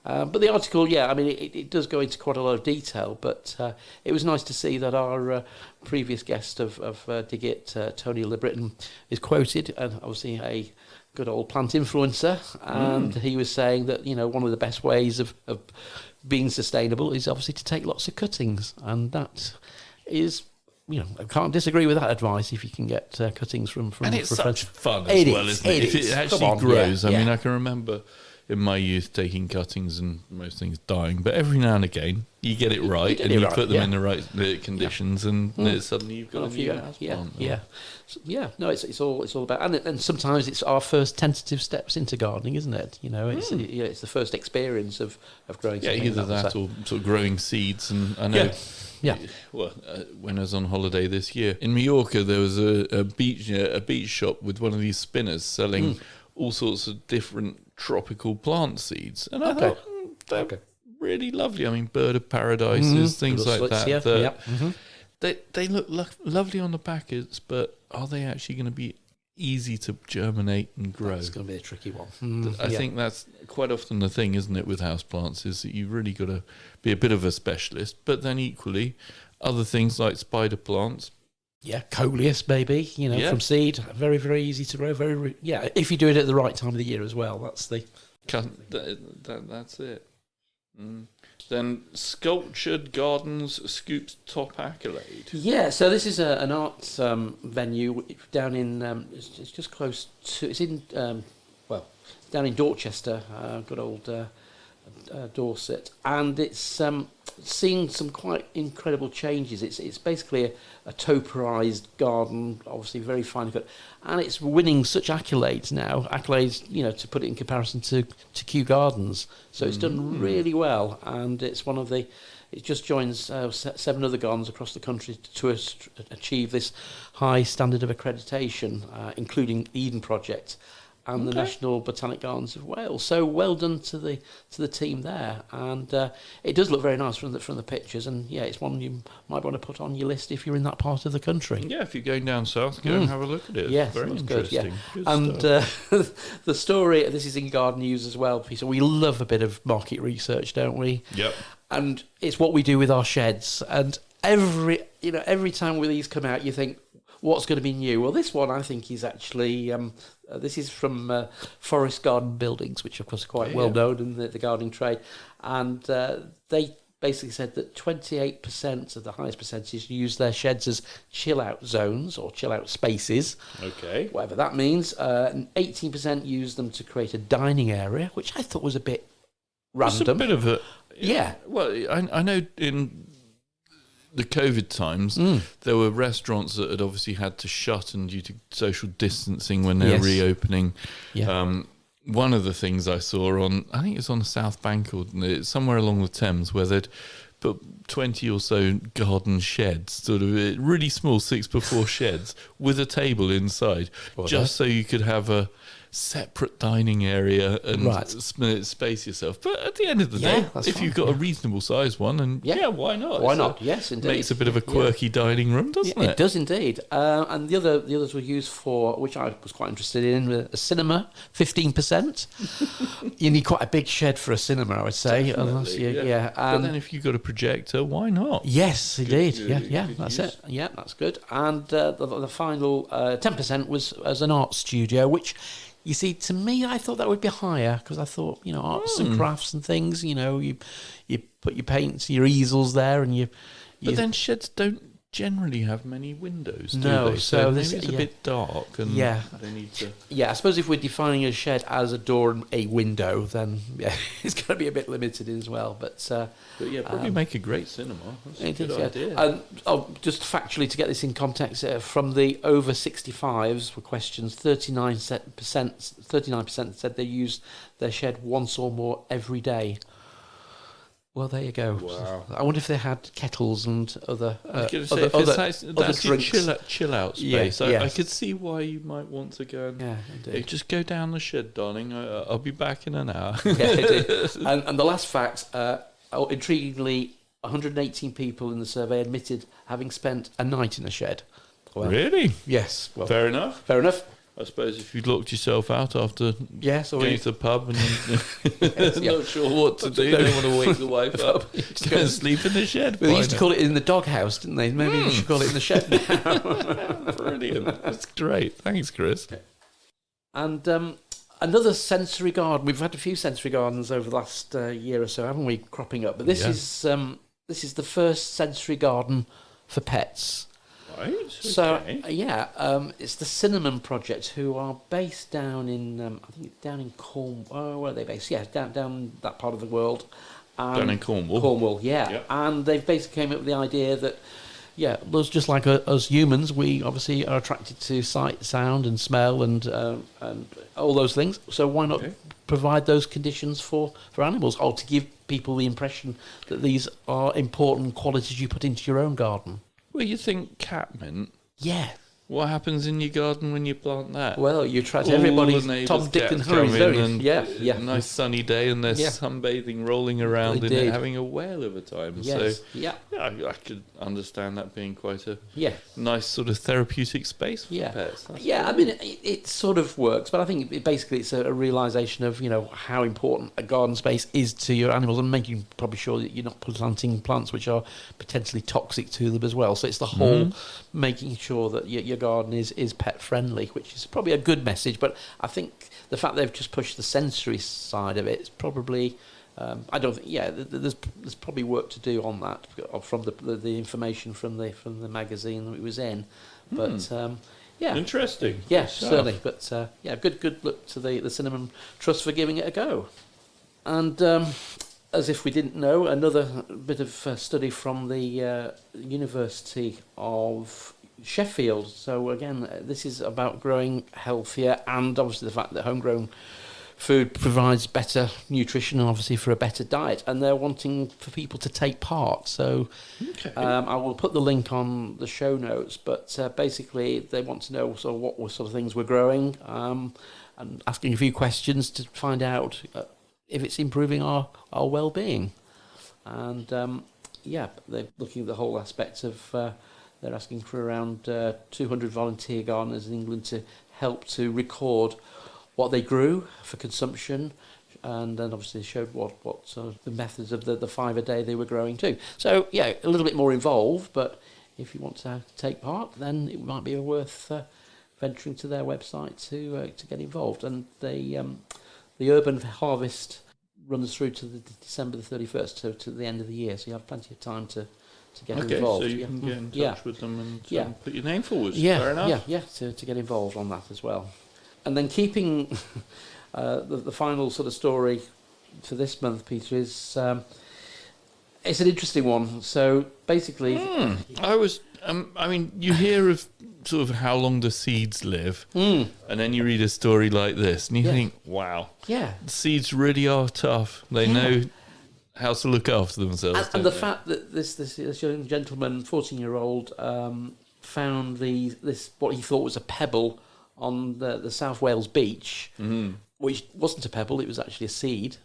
Speaker 2: But the article, it does go into quite a lot of detail, but it was nice to see that our previous guest of Dig It, Tony Libritton, is quoted, and obviously a good old plant influencer, and he was saying that, one of the best ways of being sustainable is obviously to take lots of cuttings, and that is... I can't disagree with that advice if you can get cuttings from
Speaker 1: and it's such
Speaker 2: friends.
Speaker 1: Fun as well, isn't it? If it actually grows. I mean, I can remember in my youth taking cuttings and most things dying, but every now and again you get it right and you put them in the right conditions, and suddenly you've got a new plant. No, it's all about, and sometimes it's our first tentative steps into gardening, isn't it? It's the first experience of growing. Yeah, either that or sort of growing seeds, and I know.
Speaker 2: Yeah.
Speaker 1: Well, when I was on holiday this year in Mallorca, there was a beach shop with one of these spinners selling all sorts of different tropical plant seeds, and I thought they're really lovely. I mean, bird of paradises, things like that. They look lovely on the packets, but are they actually going to be easy to germinate and grow?
Speaker 2: It's going to be a tricky one.
Speaker 1: I think that's quite often the thing, isn't it, with houseplants, is that you've really got to be a bit of a specialist, but then equally other things like spider plants.
Speaker 2: Yeah, coleus maybe, from seed, very, very easy to grow. If you do it at the right time of the year as well, that's the...
Speaker 1: That's it. Then Sculptured Gardens scoops top accolade.
Speaker 2: Yeah, so this is an arts venue down in, it's just close to, it's in, down in Dorchester, good old Dorset, and it's seen some quite incredible changes. It's basically a topiarised garden, obviously very fine cut, and it's winning such accolades now. To put it in comparison to Kew Gardens. So it's done really well, and it's one of the. It just joins 7 other gardens across the country to achieve this high standard of accreditation, including the Eden Project and the National Botanic Gardens of Wales. So well done to the team there, and it does look very nice from the pictures. And it's one you might want to put on your list if you're in that part of the country.
Speaker 1: Yeah, if you're going down south, go and have a look at it.
Speaker 2: Yes,
Speaker 1: very interesting.
Speaker 2: Good, and the story. This is in Garden News as well, Peter. We love a bit of market research, don't we?
Speaker 1: Yep. And
Speaker 2: it's what we do with our sheds. And every time with these come out, you think, what's going to be new? Well, this one I think is actually this is from Forest Garden Buildings, which of course are quite well known in the gardening trade, and they basically said that 28% of the highest percentage use their sheds as chill-out zones or chill-out spaces.
Speaker 1: Okay.
Speaker 2: Whatever that means. And 18% use them to create a dining area, which I thought was a bit random.
Speaker 1: It's a bit of a...
Speaker 2: Yeah.
Speaker 1: Well, I know in the COVID times, there were restaurants that had obviously had to shut and due to social distancing when they're reopening.
Speaker 2: Yeah.
Speaker 1: One of the things I saw I think it's on the South Bank or somewhere along the Thames, where they'd put 20 or so garden sheds, sort of really small 6x4 sheds with a table inside, just so you could have a separate dining area and space yourself. But at the end of the day, if you've got a reasonable sized one, and why not?
Speaker 2: Why not? Yes, indeed.
Speaker 1: Makes a bit of a quirky dining room, doesn't it?
Speaker 2: It does indeed. And the others were used for, which I was quite interested in, a cinema, 15%. You need quite a big shed for a cinema, I would say.
Speaker 1: But then if you've got a projector, why not?
Speaker 2: Yes, indeed. That's it. Yeah, that's good. And the final 10% was as an art studio, which, you see, to me, I thought that would be higher, because I thought, arts and crafts and things, you put your paints, your easels there, and
Speaker 1: But then sheds don't generally have many windows, do
Speaker 2: no,
Speaker 1: they?
Speaker 2: so
Speaker 1: maybe it's a bit dark, and they need to...
Speaker 2: Yeah, I suppose if we're defining a shed as a door and a window, then it's going to be a bit limited as well. But
Speaker 1: probably make a great cinema. That's a good idea.
Speaker 2: And just factually, to get this in context, from the over 65s were questions, 39% said they used their shed once or more every day. Well, there you go.
Speaker 1: Wow.
Speaker 2: I wonder if they had kettles and other
Speaker 1: that's
Speaker 2: drinks.
Speaker 1: Chill out space.
Speaker 2: Yeah,
Speaker 1: I could see why you might want to go and just go down the shed, darling. I'll be back in an hour.
Speaker 2: And the last fact, intriguingly, 118 people in the survey admitted having spent a night in a shed. Well,
Speaker 1: really?
Speaker 2: Yes. Well,
Speaker 1: fair enough.
Speaker 2: Fair enough.
Speaker 1: I suppose if you locked yourself out after going to the pub and not sure what to do, don't want to wake the wife up, just go and sleep in the shed.
Speaker 2: Well, they used to call it in the doghouse, didn't they? Maybe they should call it in the shed now.
Speaker 1: Brilliant. That's great. Thanks, Chris.
Speaker 2: And another sensory garden. We've had a few sensory gardens over the last year or so, haven't we, cropping up? But this is the first sensory garden for pets.
Speaker 1: Right.
Speaker 2: So it's the Cinnamon Project, who are based down in I think it's down in Cornwall. Where are they based? Yeah, down that part of the world.
Speaker 1: Down in Cornwall.
Speaker 2: Cornwall, yeah. Yep. And they've basically came up with the idea that us, just like us humans, we obviously are attracted to sight, sound, and smell, and all those things. So why not provide those conditions for animals, or to give people the impression that these are important qualities you put into your own garden?
Speaker 1: Well, you think catmint?
Speaker 2: Yeah.
Speaker 1: What happens in your garden when you plant that?
Speaker 2: Well, you attract everybody's Tom, Dick and Harry's very...
Speaker 1: A nice sunny day, and they're sunbathing, rolling around in it, having a whale of a time.
Speaker 2: Yes.
Speaker 1: So, I could understand that being quite a nice sort of therapeutic space for pets.
Speaker 2: I mean, it sort of works, but I think it's a realisation of, how important a garden space is to your animals, and making probably sure that you're not planting plants which are potentially toxic to them as well. So it's the whole making sure that your garden is pet friendly, which is probably a good message. But I think the fact they've just pushed the sensory side of it is probably I don't think there's probably work to do on that from the information from the magazine that it was in, but
Speaker 1: interesting,
Speaker 2: certainly. But good look to the Cinnamon Trust for giving it a go. And as if we didn't know, another bit of study from the University of Sheffield. So again, this is about growing healthier, and obviously the fact that homegrown food provides better nutrition and obviously for a better diet, and they're wanting for people to take part. So I will put the link on the show notes, but basically they want to know what sort of things we're growing, and asking a few questions to find out if it's improving our well-being. And they're looking at the whole aspect of they're asking for around 200 volunteer gardeners in England to help to record what they grew for consumption, and then obviously showed what sort of the methods of the 5 a day they were growing too. So a little bit more involved, but if you want to take part, then it might be worth venturing to their website to get involved. And the Urban Harvest runs through to the December the 31st, to the end of the year. So you have plenty of time to get
Speaker 1: Okay,
Speaker 2: involved.
Speaker 1: so you can get in touch with them and put your name forward.
Speaker 2: Yeah,
Speaker 1: Fair enough.
Speaker 2: to get involved on that as well. And then keeping the final sort of story for this month, Peter, is it's an interesting one. So basically,
Speaker 1: you hear of sort of how long the seeds live, and then you read a story like this, and you think, wow, the seeds really are tough. They know how to look after themselves.
Speaker 2: And the fact that this young gentleman, 14-year-old, found this what he thought was a pebble on the South Wales beach, which wasn't a pebble, it was actually a seed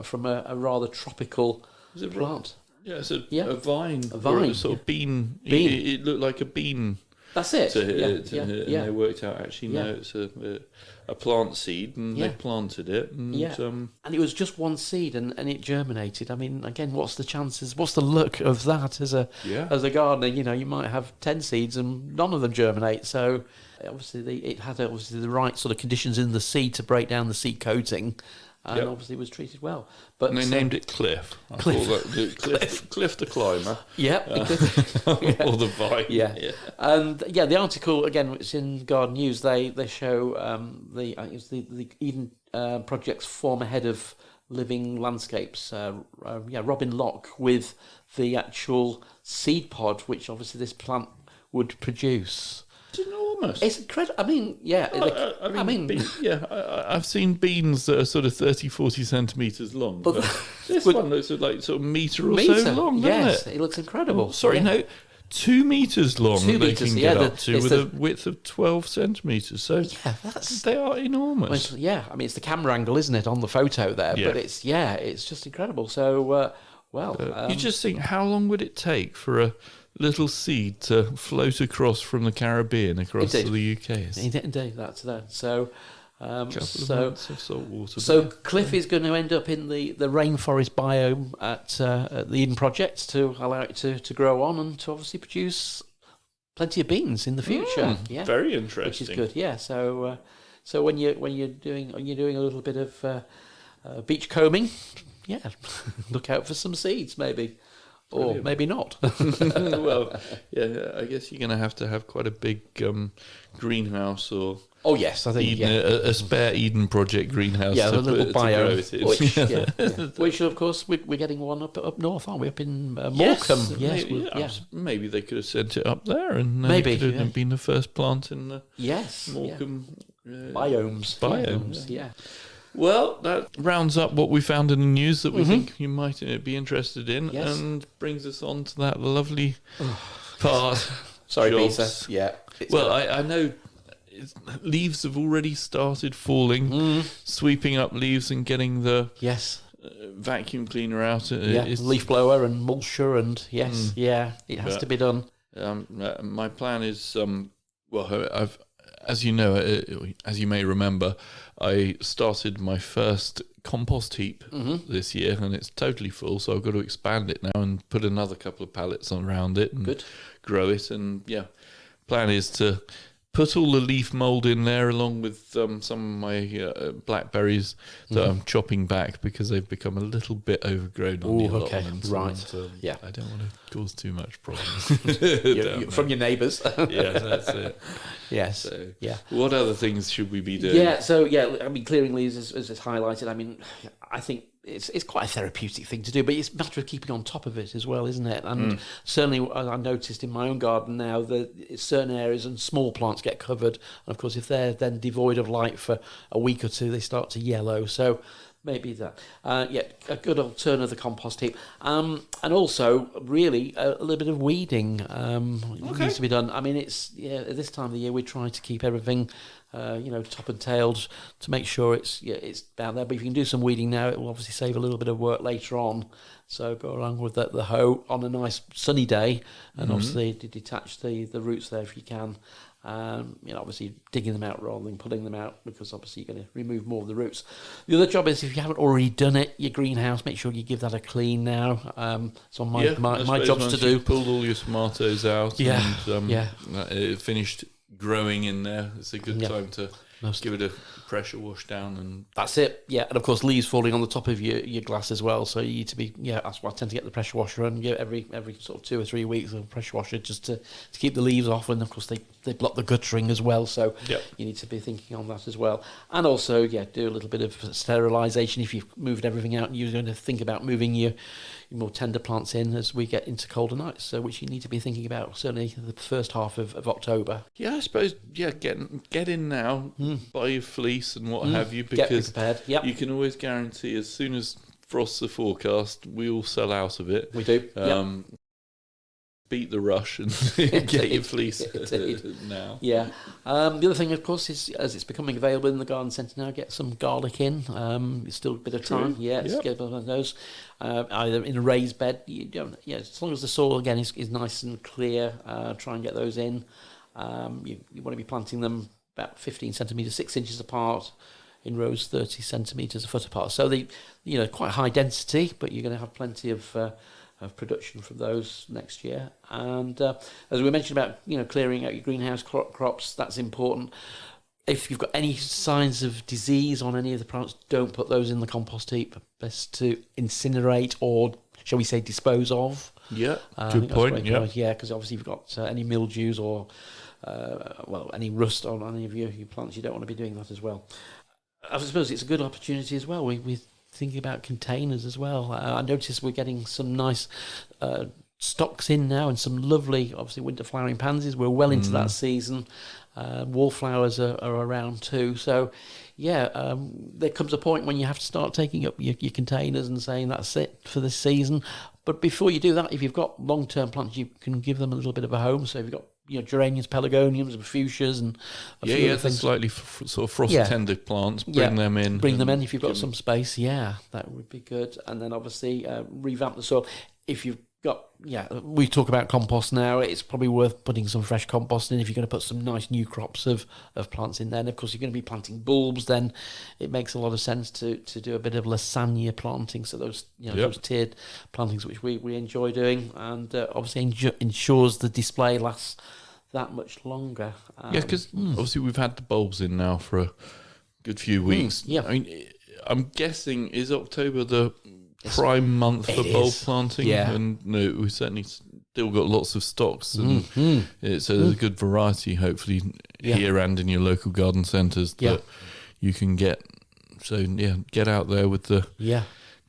Speaker 2: from a rather tropical plant.
Speaker 1: Yeah, it's a vine.
Speaker 2: A vine.
Speaker 1: Or a sort of bean. It looked like a bean.
Speaker 2: That's it.
Speaker 1: And they worked out, actually, no, it's a plant seed, and they planted it. And,
Speaker 2: and it was just one seed, and it germinated. I mean, again, what's the chances? What's the luck of that as a gardener? You know, you might have 10 seeds and none of them germinate. So obviously, it had the right sort of conditions in the seed to break down the seed coating. And obviously it was treated well. But
Speaker 1: and they named it Cliff. Cliff the climber. Or the vine.
Speaker 2: And the article, again, it's in Garden News, they show the Eden Project's former head of living landscapes, Robin Locke, with the actual seed pod, which obviously this plant would produce.
Speaker 1: It's enormous.
Speaker 2: It's incredible.
Speaker 1: I've seen beans that are sort of 30, 40 centimetres long. But this one looks like sort of metre or so long, doesn't it?
Speaker 2: It looks incredible.
Speaker 1: 2 metres long.
Speaker 2: 2
Speaker 1: they
Speaker 2: metres,
Speaker 1: can get up to with a width of 12 centimetres. So they are enormous.
Speaker 2: It's the camera angle, isn't it, on the photo there? Yeah. But it's just incredible. So,
Speaker 1: you just think, how long would it take for a little seed to float across from the Caribbean across to the UK?
Speaker 2: Indeed, that's that. So,
Speaker 1: months of salt water.
Speaker 2: So Cliff is going to end up in the rainforest biome at the Eden Project to allow it to grow on and to obviously produce plenty of beans in the future.
Speaker 1: Very interesting.
Speaker 2: Which is good. Yeah. So when you're doing a little bit of beach combing, look out for some seeds maybe. Brilliant. Or maybe not.
Speaker 1: Well, I guess you're going to have quite a big greenhouse or...
Speaker 2: Oh, yes, I think,
Speaker 1: a spare Eden Project greenhouse.
Speaker 2: Yeah, a little biome. Which, of course, we're getting one up north, aren't we? Up in Morecambe.
Speaker 1: Yes, maybe they could have sent it up there, and maybe it could have been the first plant in the Morecambe
Speaker 2: biomes. Yeah.
Speaker 1: Well, that rounds up what we found in the news that we think you might be interested in, and brings us on to that lovely part.
Speaker 2: Sorry, Peter. Yeah.
Speaker 1: Well, I know leaves have already started falling, sweeping up leaves and getting the vacuum cleaner out.
Speaker 2: Leaf blower and mulcher, and it has to be done.
Speaker 1: My plan is, as you know, as you may remember, I started my first compost heap this year, and it's totally full, so I've got to expand it now and put another couple of pallets around it and grow it. And plan is to put all the leaf mould in there, along with some of my blackberries that I'm chopping back because they've become a little bit overgrown on the allotment.
Speaker 2: Right.
Speaker 1: And, I don't want to cause too much problems.
Speaker 2: From your neighbours.
Speaker 1: Yeah, that's it.
Speaker 2: Yes.
Speaker 1: So, what other things should we be doing?
Speaker 2: Clearing leaves, as it's highlighted, I think it's quite a therapeutic thing to do, but it's a matter of keeping on top of it as well, isn't it? And certainly, I noticed in my own garden now that certain areas and small plants get covered, and of course, if they're then devoid of light for a week or two, they start to yellow. So maybe that. A good alternative, the compost heap, and also really a little bit of weeding needs to be done. It's at this time of the year we try to keep everything top and tailed to make sure it's down there. But if you can do some weeding now, it will obviously save a little bit of work later on. So go along with the hoe on a nice sunny day, and obviously detach the roots there if you can. Obviously digging them out rather than pulling them out, because obviously you're going to remove more of the roots. The other job is, if you haven't already done it, your greenhouse, make sure you give that a clean now. So my job's to do.
Speaker 1: You pulled all your tomatoes out and finished growing in there. It's a good time to give it a pressure wash down, and
Speaker 2: that's it. Yeah, and of course leaves falling on the top of your glass as well. So you need to be that's why I tend to get the pressure washer and give every sort of 2 or 3 weeks a pressure washer just to keep the leaves off. And of course they block the guttering as well. So you need to be thinking on that as well. And also do a little bit of sterilisation if you've moved everything out and you're going to think about moving your more tender plants in as we get into colder nights, so which you need to be thinking about certainly the first half of October.
Speaker 1: Yeah, I suppose. Yeah, get in now, buy your fleece and what have you, because you can always guarantee as soon as frosts are forecast, we all sell out of it.
Speaker 2: We do.
Speaker 1: Beat the rush and get your fleece now.
Speaker 2: Yeah. The other thing, of course, is as it's becoming available in the garden centre now, get some garlic in. It's still a bit of time. Get one of those. Either in a raised bed. You don't. Yeah, as long as the soil again is nice and clear, try and get those in. You want to be planting them about 15 centimetres, 6 inches apart, in rows 30 centimetres a foot apart. So they, quite high density, but you're going to have plenty of production from those next year. And as we mentioned about clearing out your greenhouse crops, that's important. If you've got any signs of disease on any of the plants, don't put those in the compost heap. Best to incinerate or, shall we say, dispose of.
Speaker 1: Yeah, good point.
Speaker 2: Yeah, because obviously you've got any mildews or any rust on any of your plants, you don't want to be doing that as well. I suppose it's a good opportunity as well. We're thinking about containers as well. I noticed we're getting some nice stocks in now and some lovely, obviously, winter flowering pansies. We're well into that season. Wallflowers are around too. So, there comes a point when you have to start taking up your containers and saying that's it for this season. But before you do that, if you've got long-term plants, you can give them a little bit of a home. So if you've got geraniums, pelargoniums, and fuchsias, and
Speaker 1: the slightly sort of frost-tended plants. Bring them in.
Speaker 2: Bring them in if you've got some space. Yeah, that would be good. And then obviously revamp the soil. If you've got we talk about compost now. It's probably worth putting some fresh compost in if you're going to put some nice new crops of plants in there. And of course, you're going to be planting bulbs. Then it makes a lot of sense to do a bit of lasagna planting. So those those tiered plantings which we enjoy doing, and obviously ensures the display lasts that much longer.
Speaker 1: Because obviously we've had the bulbs in now for a good few weeks.
Speaker 2: I
Speaker 1: mean, I'm guessing, is October the prime month for bulb planting? And we certainly still got lots of stocks, and so there's a good variety, hopefully, here and in your local garden centres that you can get. So get out there with the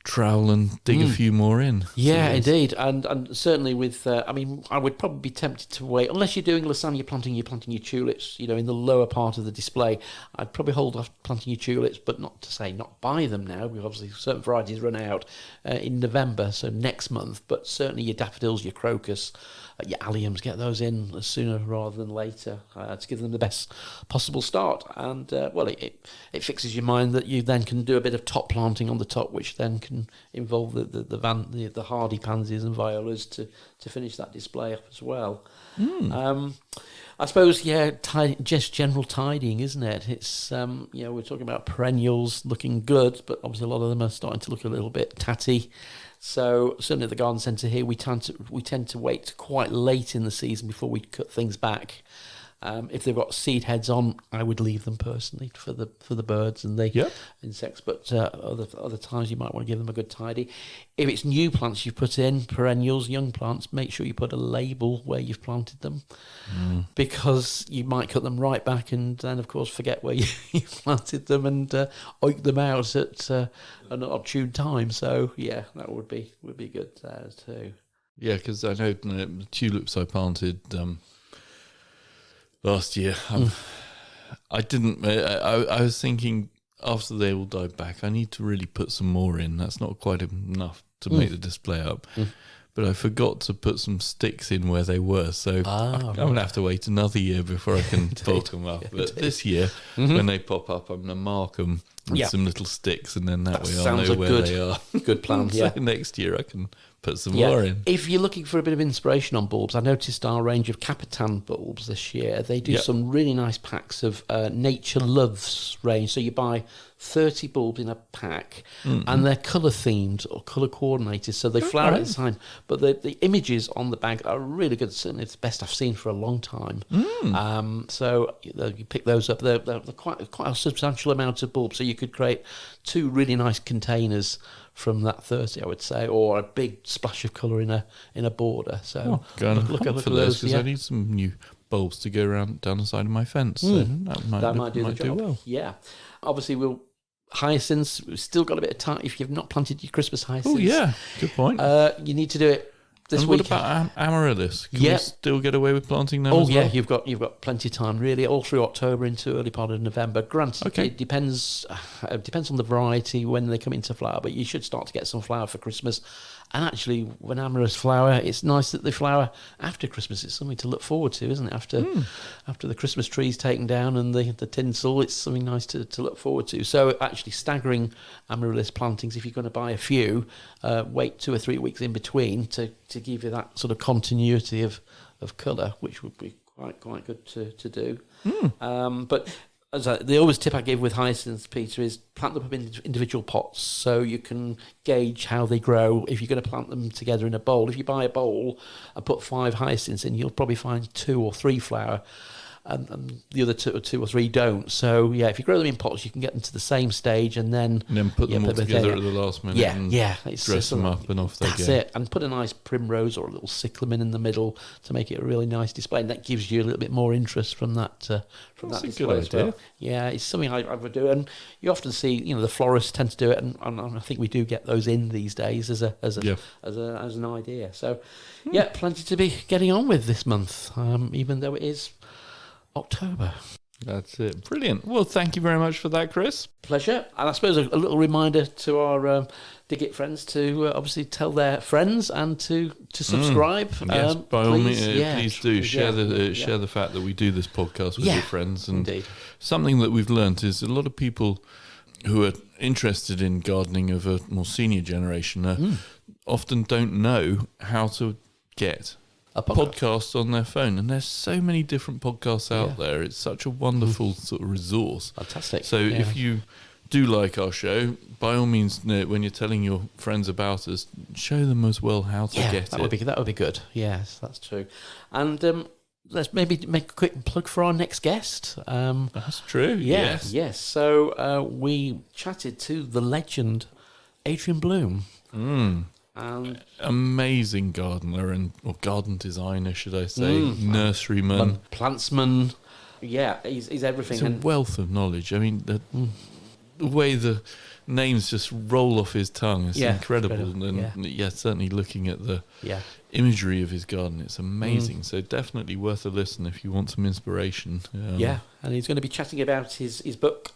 Speaker 1: trowel and dig a few more in.
Speaker 2: Indeed, and certainly with I would probably be tempted to wait, unless you're doing lasagna planting, you're planting your tulips in the lower part of the display. I'd probably hold off planting your tulips, but not to say not buy them now, because obviously certain varieties run out in November, so next month. But certainly your daffodils, your crocus, your alliums, get those in sooner rather than later to give them the best possible start. And it fixes your mind that you then can do a bit of top planting on the top, which then can involve the hardy pansies and violas to finish that display up as well. I suppose just general tidying, isn't it? It's we're talking about perennials looking good, but obviously a lot of them are starting to look a little bit tatty. So certainly at the garden centre here, we tend to wait quite late in the season before we cut things back. If they've got seed heads on, I would leave them personally for the birds and the insects. But other times you might want to give them a good tidy. If it's new plants you've put in, perennials, young plants, make sure you put a label where you've planted them, because you might cut them right back and then of course forget where you planted them and oik them out at an opportune time. So that would be good there too.
Speaker 1: Yeah, because I know the tulips I planted last year, I didn't. I was thinking after they all died back, I need to really put some more in. That's not quite enough to make the display up. But I forgot to put some sticks in where they were, so I'm going to have to wait another year before I can bulk them up. But this year, when they pop up, I'm going to mark them with some little sticks, and then that way I'll know where they are.
Speaker 2: Good plan.
Speaker 1: So next year I can put some more in.
Speaker 2: If you're looking for a bit of inspiration on bulbs, I noticed our range of Capitan bulbs this year. They do some really nice packs of Nature Loves range. So you buy 30 bulbs in a pack, and they're colour themed or colour coordinated, so they flower at the time. But the images on the bag are really good. Certainly, it's the best I've seen for a long time. So you pick those up. They're quite a substantial amount of bulbs, so you could create 2 really nice containers from that 30, I would say, or a big splash of colour in a border. So
Speaker 1: look at those, because I need some new bulbs to go around down the side of my fence. So that might do the job. Well.
Speaker 2: Yeah, obviously hyacinths. We've still got a bit of time. If you've not planted your Christmas hyacinths,
Speaker 1: good point.
Speaker 2: You need to do it this
Speaker 1: week.
Speaker 2: What
Speaker 1: about amaryllis? Can we still get away with planting them? As well?
Speaker 2: You've got plenty of time, really, all through October into early part of November. Granted, it depends on the variety when they come into flower, but you should start to get some flower for Christmas. And actually, when amaryllis flower, it's nice that they flower after Christmas. It's something to look forward to, isn't it? After the Christmas tree's taken down and the tinsel, it's something nice to look forward to. So actually staggering amaryllis plantings, if you're going to buy a few, wait 2 or 3 weeks in between to give you that sort of continuity of colour, which would be quite good to do. But the always tip I give with hyacinths, Peter, is plant them up in individual pots so you can gauge how they grow. If you're going to plant them together in a bowl, if you buy a bowl and put 5 hyacinths in, you'll probably find 2 or 3 flower, and the other 2 or 3 don't. So if you grow them in pots, you can get them to the same stage and then
Speaker 1: put them all together at the last minute. Dress them up and off they go.
Speaker 2: That's it. And put a nice primrose or a little cyclamen in the middle to make it a really nice display, and that gives you a little bit more interest from that display as well. Yeah, it's something I would do, and you often see the florists tend to do it, and I think we do get those in these days as an idea. So plenty to be getting on with this month, even though it is October.
Speaker 1: That's it. Brilliant. Well, thank you very much for that, Chris.
Speaker 2: Pleasure. And I suppose a little reminder to our Dig It friends to obviously tell their friends and to subscribe.
Speaker 1: Yes, by all means, please do share the fact that we do this podcast with your friends. And indeed. Something that we've learnt is a lot of people who are interested in gardening of a more senior generation often don't know how to get a podcast on their phone, and there's so many different podcasts out there. It's such a wonderful sort of resource.
Speaker 2: Fantastic.
Speaker 1: So if you do like our show, by all means, when you're telling your friends about us, show them as well how to get it.
Speaker 2: That would be good. Yes, that's true. And let's maybe make a quick plug for our next guest.
Speaker 1: That's true. Yes.
Speaker 2: So we chatted to the legend Adrian Bloom.
Speaker 1: Amazing gardener or garden designer, should I say? Nurseryman,
Speaker 2: plantsman. Yeah, he's everything.
Speaker 1: It's a wealth of knowledge. I mean, the way the names just roll off his tongue is incredible. And certainly looking at the imagery of his garden, it's amazing. So definitely worth a listen if you want some inspiration.
Speaker 2: And he's going to be chatting about his book,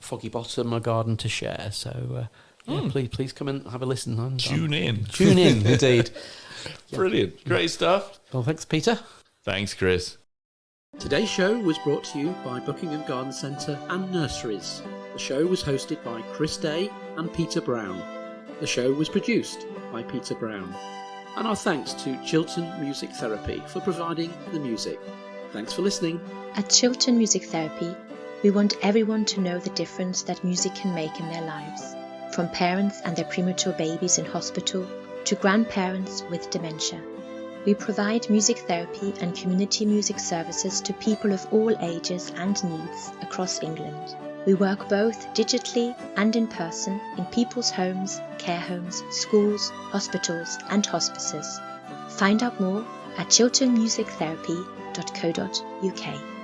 Speaker 2: Foggy Bottom, A Garden to Share. So please come and have a listen. And
Speaker 1: Tune in.
Speaker 2: Tune in, indeed.
Speaker 1: Brilliant. Great stuff.
Speaker 2: Well, thanks, Peter.
Speaker 1: Thanks, Chris.
Speaker 2: Today's show was brought to you by Buckingham Garden Centre and Nurseries. The show was hosted by Chris Day and Peter Brown. The show was produced by Peter Brown. And our thanks to Chiltern Music Therapy for providing the music. Thanks for listening.
Speaker 3: At Chiltern Music Therapy, we want everyone to know the difference that music can make in their lives. From parents and their premature babies in hospital to grandparents with dementia. We provide music therapy and community music services to people of all ages and needs across England. We work both digitally and in person in people's homes, care homes, schools, hospitals and hospices. Find out more at chilternmusictherapy.co.uk.